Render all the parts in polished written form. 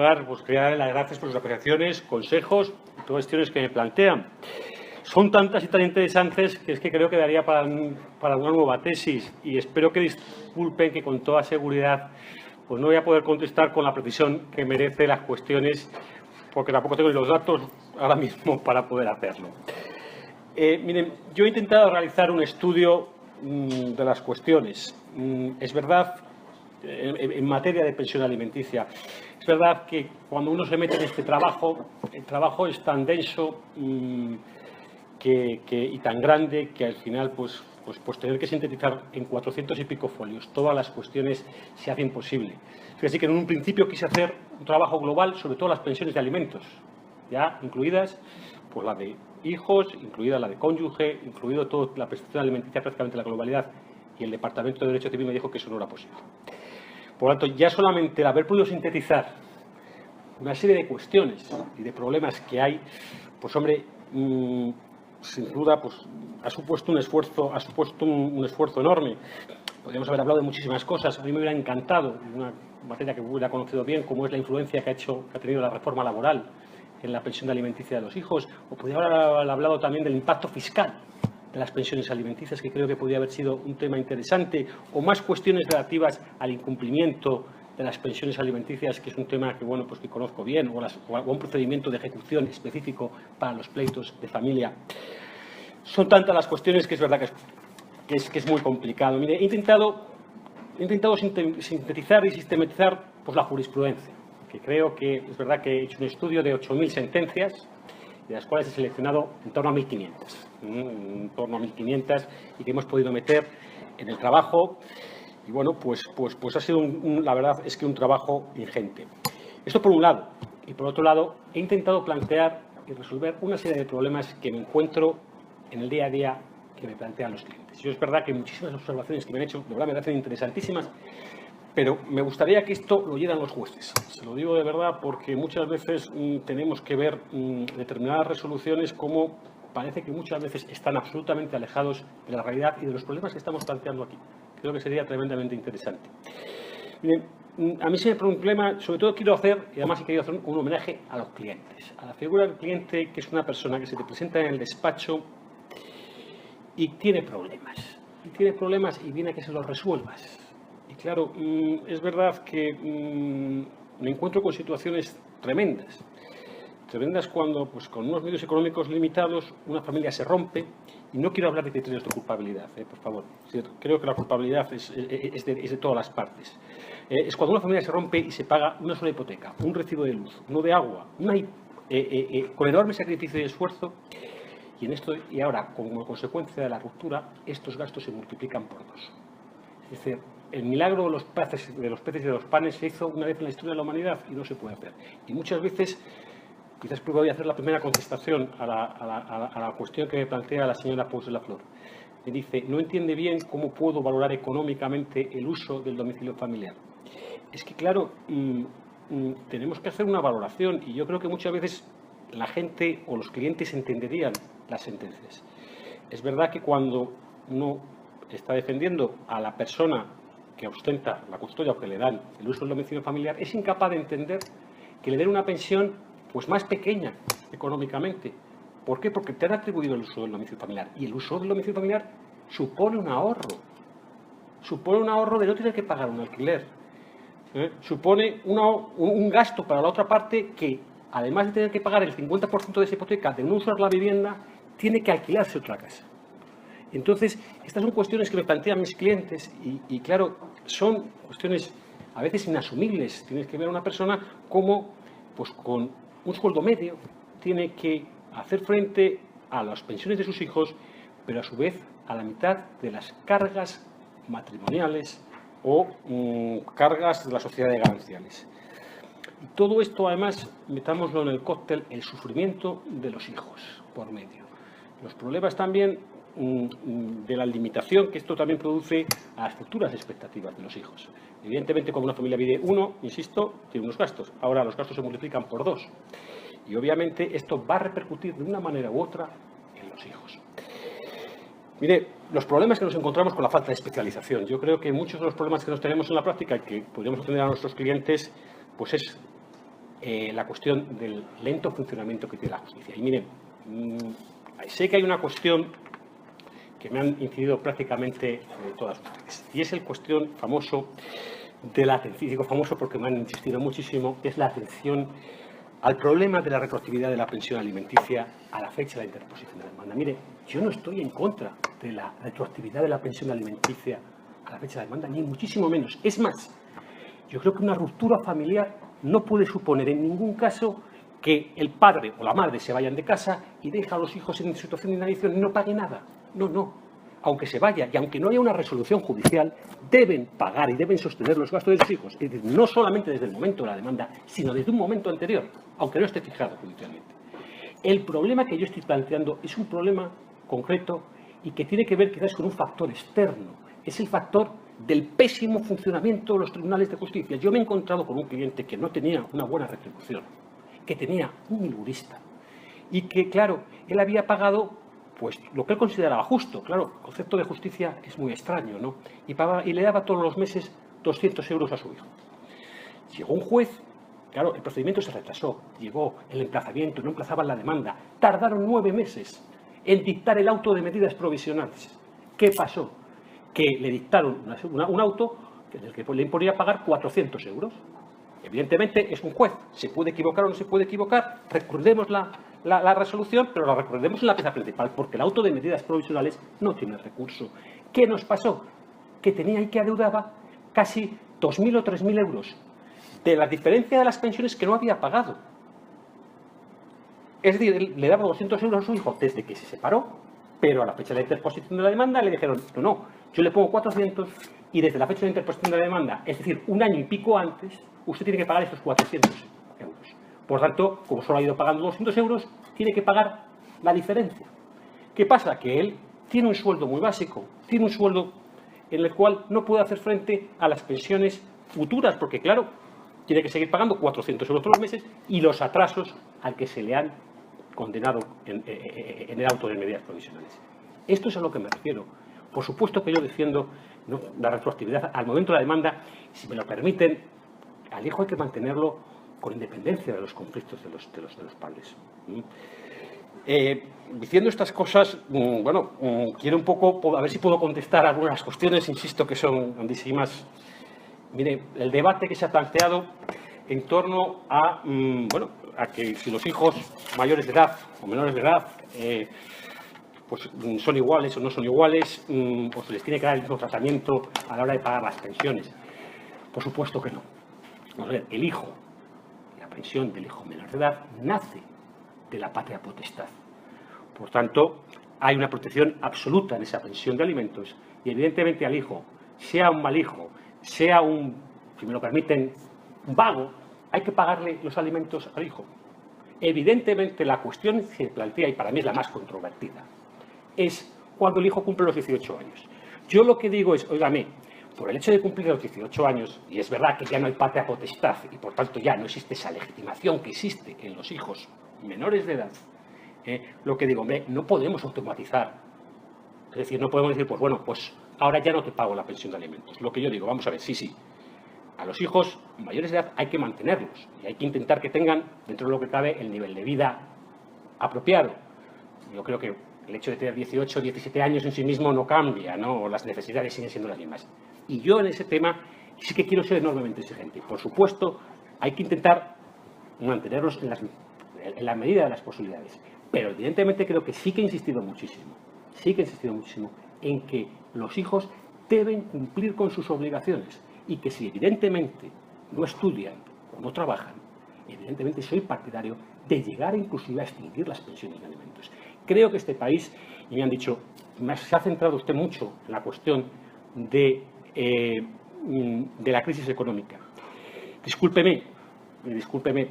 lugar, pues quería darle las gracias por sus apreciaciones, consejos y todas las cuestiones que me plantean. Son tantas y tan interesantes que es que creo que daría para una nueva tesis, y espero que disculpen que con toda seguridad pues no voy a poder contestar con la precisión que merecen las cuestiones, porque tampoco tengo los datos ahora mismo para poder hacerlo. Miren, yo he intentado realizar un estudio de las cuestiones. Es verdad, en materia de pensión alimenticia, es verdad que cuando uno se mete en este trabajo, el trabajo es tan denso y tan grande que al final pues tener que sintetizar en 400 y pico folios todas las cuestiones se hace imposible. Así que en un principio quise hacer un trabajo global sobre todas las pensiones de alimentos, ya incluidas pues la de hijos, incluida la de cónyuge, incluido toda la prestación alimenticia, prácticamente la globalidad, y el Departamento de Derecho Civil me dijo que eso no era posible. Por lo tanto, ya solamente el haber podido sintetizar una serie de cuestiones y de problemas que hay, pues hombre, sin duda, pues ha supuesto un esfuerzo enorme. Podríamos haber hablado de muchísimas cosas. A mí me hubiera encantado, una materia que hubiera conocido bien, como es la influencia que ha tenido la reforma laboral en la pensión alimenticia de los hijos, o podría haber hablado también del impacto fiscal de las pensiones alimenticias, que creo que podría haber sido un tema interesante, o más cuestiones relativas al incumplimiento de las pensiones alimenticias, que es un tema que, bueno, pues que conozco bien, o un procedimiento de ejecución específico para los pleitos de familia. Son tantas las cuestiones que es verdad que es muy complicado. Mire, he intentado sintetizar y sistematizar pues la jurisprudencia, que creo que es verdad que he hecho un estudio de 8.000 sentencias, de las cuales he seleccionado en torno a 1.500, y que hemos podido meter en el trabajo. Y bueno, pues ha sido, la verdad es que un trabajo ingente. Esto por un lado. Y por otro lado, he intentado plantear y resolver una serie de problemas que me encuentro en el día a día que me plantean los clientes. Yo es verdad que muchísimas observaciones que me han hecho, de verdad, me parecen interesantísimas, pero me gustaría que esto lo oyeran los jueces. Se lo digo de verdad porque muchas veces tenemos que ver determinadas resoluciones como parece que muchas veces están absolutamente alejados de la realidad y de los problemas que estamos planteando aquí. Creo que sería tremendamente interesante. Miren, a mí se me pone un problema, sobre todo quiero hacer, y además he querido hacer un homenaje a los clientes, a la figura del cliente, que es una persona que se te presenta en el despacho y tiene problemas. Y viene a que se los resuelvas. Y claro, es verdad que me encuentro con situaciones tremendas cuando, pues, con unos medios económicos limitados, una familia se rompe. Y no quiero hablar de criterios de culpabilidad, por favor. Creo que la culpabilidad es de todas las partes. Es cuando una familia se rompe y se paga una sola hipoteca, un recibo de luz, uno de agua, con enorme sacrificio y esfuerzo. Y ahora, como consecuencia de la ruptura, estos gastos se multiplican por 2. Es decir, el milagro de los peces y de los panes se hizo una vez en la historia de la humanidad y no se puede hacer. Y muchas veces, quizás voy a hacer la primera contestación a la cuestión que me plantea la señora Pous de la Flor. Me dice, no entiende bien cómo puedo valorar económicamente el uso del domicilio familiar. Es que, claro, tenemos que hacer una valoración, y yo creo que muchas veces la gente o los clientes entenderían las sentencias. Es verdad que cuando uno está defendiendo a la persona que ostenta la custodia o que le dan el uso del domicilio familiar, es incapaz de entender que le den una pensión pues más pequeña económicamente. ¿Por qué? Porque te han atribuido el uso del domicilio familiar, y el uso del domicilio familiar supone un ahorro. Supone un ahorro de no tener que pagar un alquiler. Supone un gasto para la otra parte que, además de tener que pagar el 50% de esa hipoteca de no usar la vivienda, tiene que alquilarse otra casa. Entonces, estas son cuestiones que me plantean mis clientes y claro, son cuestiones a veces inasumibles. Tienes que ver a una persona como, pues con un sueldo medio, tiene que hacer frente a las pensiones de sus hijos, pero a su vez a la mitad de las cargas matrimoniales o cargas de la sociedad de gananciales. Y todo esto, además, metámoslo en el cóctel, el sufrimiento de los hijos por medio. Los problemas también de la limitación que esto también produce a las futuras expectativas de los hijos. Evidentemente, cuando una familia vive uno, insisto, tiene unos gastos. Ahora los gastos se multiplican por 2. Y obviamente esto va a repercutir de una manera u otra en los hijos. Mire, los problemas que nos encontramos con la falta de especialización. Yo creo que muchos de los problemas que nos tenemos en la práctica y que podríamos atender a nuestros clientes, pues es la cuestión del lento funcionamiento que tiene la justicia. Y miren, sé que hay una cuestión que me han incidido prácticamente todas ustedes, y es el cuestión famoso de la atención. Digo famoso porque me han insistido muchísimo, es la atención al problema de la retroactividad de la pensión alimenticia a la fecha de la interposición de la demanda. Mire, yo no estoy en contra de la retroactividad de la pensión alimenticia a la fecha de la demanda, ni muchísimo menos. Es más, yo creo que una ruptura familiar no puede suponer en ningún caso que el padre o la madre se vayan de casa y dejen a los hijos en situación de inanición y no pague nada. No, no. Aunque se vaya y aunque no haya una resolución judicial, deben pagar y deben sostener los gastos de sus hijos. Es decir, no solamente desde el momento de la demanda, sino desde un momento anterior, aunque no esté fijado judicialmente. El problema que yo estoy planteando es un problema concreto y que tiene que ver quizás con un factor externo. Es el factor del pésimo funcionamiento de los tribunales de justicia. Yo me he encontrado con un cliente que no tenía una buena retribución, que tenía un milurista y que, claro, él había pagado pues lo que él consideraba justo. Claro, el concepto de justicia es muy extraño, ¿no? Y le daba todos los meses 200 euros a su hijo. Llegó un juez, claro, el procedimiento se retrasó, llegó el emplazamiento, no emplazaban la demanda, tardaron 9 meses en dictar el auto de medidas provisionales. ¿Qué pasó? Que le dictaron un auto en el que le imponía pagar 400 euros. Evidentemente es un juez, se puede equivocar o no se puede equivocar, recurremos la resolución, pero la recurremos en la pieza principal, porque el auto de medidas provisionales no tiene recurso. ¿Qué nos pasó? Que tenía y que adeudaba casi 2.000 o 3.000 euros de la diferencia de las pensiones que no había pagado. Es decir, él le daba 200 euros a su hijo desde que se separó, pero a la fecha de la interposición de la demanda le dijeron, no, yo le pongo 400 y desde la fecha de interposición de la demanda, es decir, un año y pico antes, usted tiene que pagar estos 400 euros. Por tanto, como solo ha ido pagando 200 euros, tiene que pagar la diferencia. ¿Qué pasa? Que él tiene un sueldo muy básico, tiene un sueldo en el cual no puede hacer frente a las pensiones futuras, porque claro, tiene que seguir pagando 400 euros todos los meses y los atrasos al que se le han condenado en el auto de medidas provisionales. Esto es a lo que me refiero. Por supuesto que yo defiendo, ¿no?, la retroactividad al momento de la demanda. Si me lo permiten, al hijo hay que mantenerlo con independencia de los conflictos de los padres. Diciendo estas cosas, quiero un poco, a ver si puedo contestar algunas cuestiones, insisto que son grandísimas. Mire, el debate que se ha planteado en torno a, a que si los hijos mayores de edad o menores de edad pues son iguales o no son iguales, o se les tiene que dar el mismo tratamiento a la hora de pagar las pensiones. Por supuesto que no. Vamos a ver, el hijo, la pensión del hijo menor de edad nace de la patria potestad. Por tanto, hay una protección absoluta en esa pensión de alimentos y evidentemente al hijo, sea un mal hijo, sea un, si me lo permiten, un vago, hay que pagarle los alimentos al hijo. Evidentemente la cuestión que se plantea, y para mí es la más controvertida, es cuando el hijo cumple los 18 años. Yo lo que digo es, óigame, por el hecho de cumplir los 18 años, y es verdad que ya no hay patria potestad y por tanto ya no existe esa legitimación que existe en los hijos menores de edad, lo que digo, hombre, no podemos automatizar. Es decir, no podemos decir, pues ahora ya no te pago la pensión de alimentos. Lo que yo digo, vamos a ver, sí, a los hijos mayores de edad hay que mantenerlos y hay que intentar que tengan, dentro de lo que cabe, el nivel de vida apropiado. Yo creo que el hecho de tener 18 o 17 años en sí mismo no cambia, ¿no? Las necesidades siguen siendo las mismas. Y yo en ese tema sí que quiero ser enormemente exigente. Por supuesto, hay que intentar mantenerlos en la medida de las posibilidades. Pero evidentemente creo que sí que he insistido muchísimo en que los hijos deben cumplir con sus obligaciones y que si evidentemente no estudian o no trabajan, evidentemente soy partidario de llegar inclusive a extinguir las pensiones de alimentos. Creo que este país, y me han dicho, se ha centrado usted mucho en la cuestión de la crisis económica. Discúlpeme,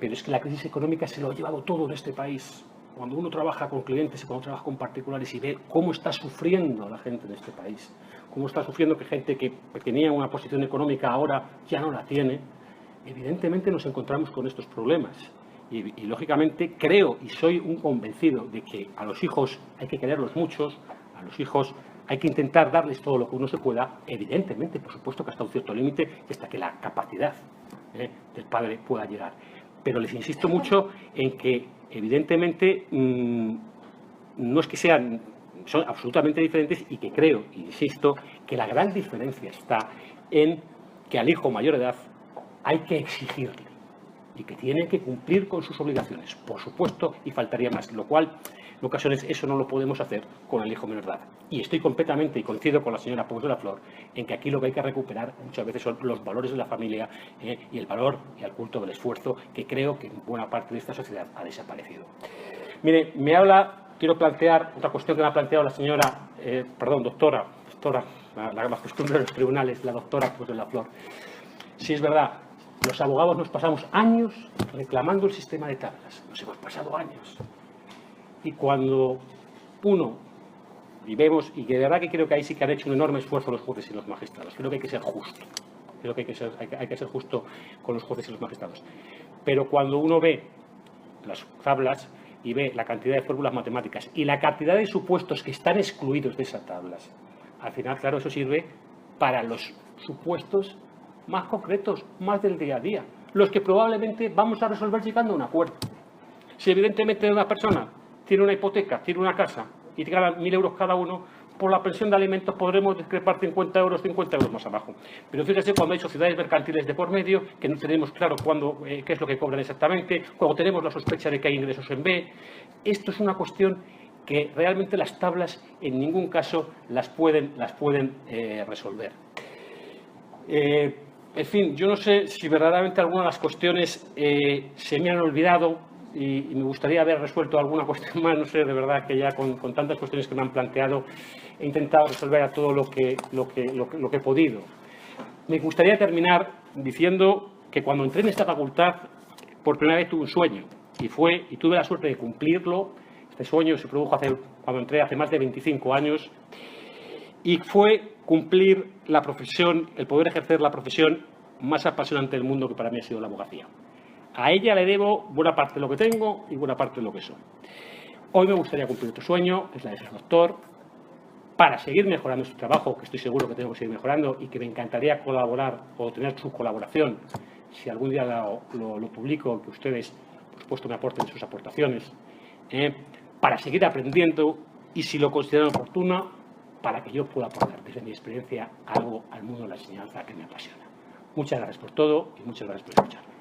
pero es que la crisis económica se lo ha llevado todo en este país. Cuando uno trabaja con clientes y cuando trabaja con particulares y ve cómo está sufriendo la gente en este país, cómo está sufriendo que gente que tenía una posición económica ahora ya no la tiene, evidentemente nos encontramos con estos problemas. Y lógicamente creo y soy un convencido de que a los hijos hay que quererlos muchos, a los hijos hay que intentar darles todo lo que uno se pueda, evidentemente, por supuesto que hasta un cierto límite, hasta que la capacidad del padre pueda llegar. pero les insisto mucho en que, evidentemente, no es que sean, son absolutamente diferentes y que creo, insisto, que la gran diferencia está en que al hijo mayor de edad hay que exigirle y que tiene que cumplir con sus obligaciones, por supuesto, y faltaría más, lo cual en ocasiones eso no lo podemos hacer con el hijo menor de edad. Y estoy completamente, y coincido con la señora Pous de la Flor, en que aquí lo que hay que recuperar muchas veces son los valores de la familia y el valor y el culto del esfuerzo, que creo que en buena parte de esta sociedad ha desaparecido. Mire, quiero plantear otra cuestión que me ha planteado la señora, doctora, la costumbre de los tribunales, la doctora Pous de la Flor. Sí, es verdad, los abogados nos pasamos años reclamando el sistema de tablas, nos hemos pasado años. Y cuando y vemos, y de verdad que creo que ahí sí que han hecho un enorme esfuerzo los jueces y los magistrados, creo que hay que ser justo, creo que hay que ser justo con los jueces y los magistrados. Pero cuando uno ve las tablas y ve la cantidad de fórmulas matemáticas y la cantidad de supuestos que están excluidos de esas tablas, al final, claro, eso sirve para los supuestos más concretos, más del día a día, los que probablemente vamos a resolver llegando a un acuerdo. Si evidentemente una persona tiene una hipoteca, tiene una casa y te ganan 1.000 euros cada uno, por la pensión de alimentos podremos discrepar 50 euros más abajo. Pero fíjese, cuando hay sociedades mercantiles de por medio, que no tenemos claro qué es lo que cobran exactamente, cuando tenemos la sospecha de que hay ingresos en B, esto es una cuestión que realmente las tablas en ningún caso las pueden resolver. En fin, yo no sé si verdaderamente algunas de las cuestiones se me han olvidado y me gustaría haber resuelto alguna cuestión más, no sé, de verdad que ya con tantas cuestiones que me han planteado he intentado resolver a todo lo que he podido. Me gustaría terminar diciendo que cuando entré en esta facultad por primera vez tuve un sueño y tuve la suerte de cumplirlo. Este sueño se produjo cuando entré hace más de 25 años y fue cumplir la profesión, el poder ejercer la profesión más apasionante del mundo, que para mí ha sido la abogacía. A ella le debo buena parte de lo que tengo y buena parte de lo que soy. Hoy me gustaría cumplir otro sueño, es la de ser doctor, para seguir mejorando su trabajo, que estoy seguro que tengo que seguir mejorando y que me encantaría colaborar o tener su colaboración, si algún día lo publico, que ustedes, por supuesto, me aporten sus aportaciones, para seguir aprendiendo y, si lo consideran oportuno, para que yo pueda aportar desde mi experiencia algo al mundo de la enseñanza que me apasiona. Muchas gracias por todo y muchas gracias por escucharme.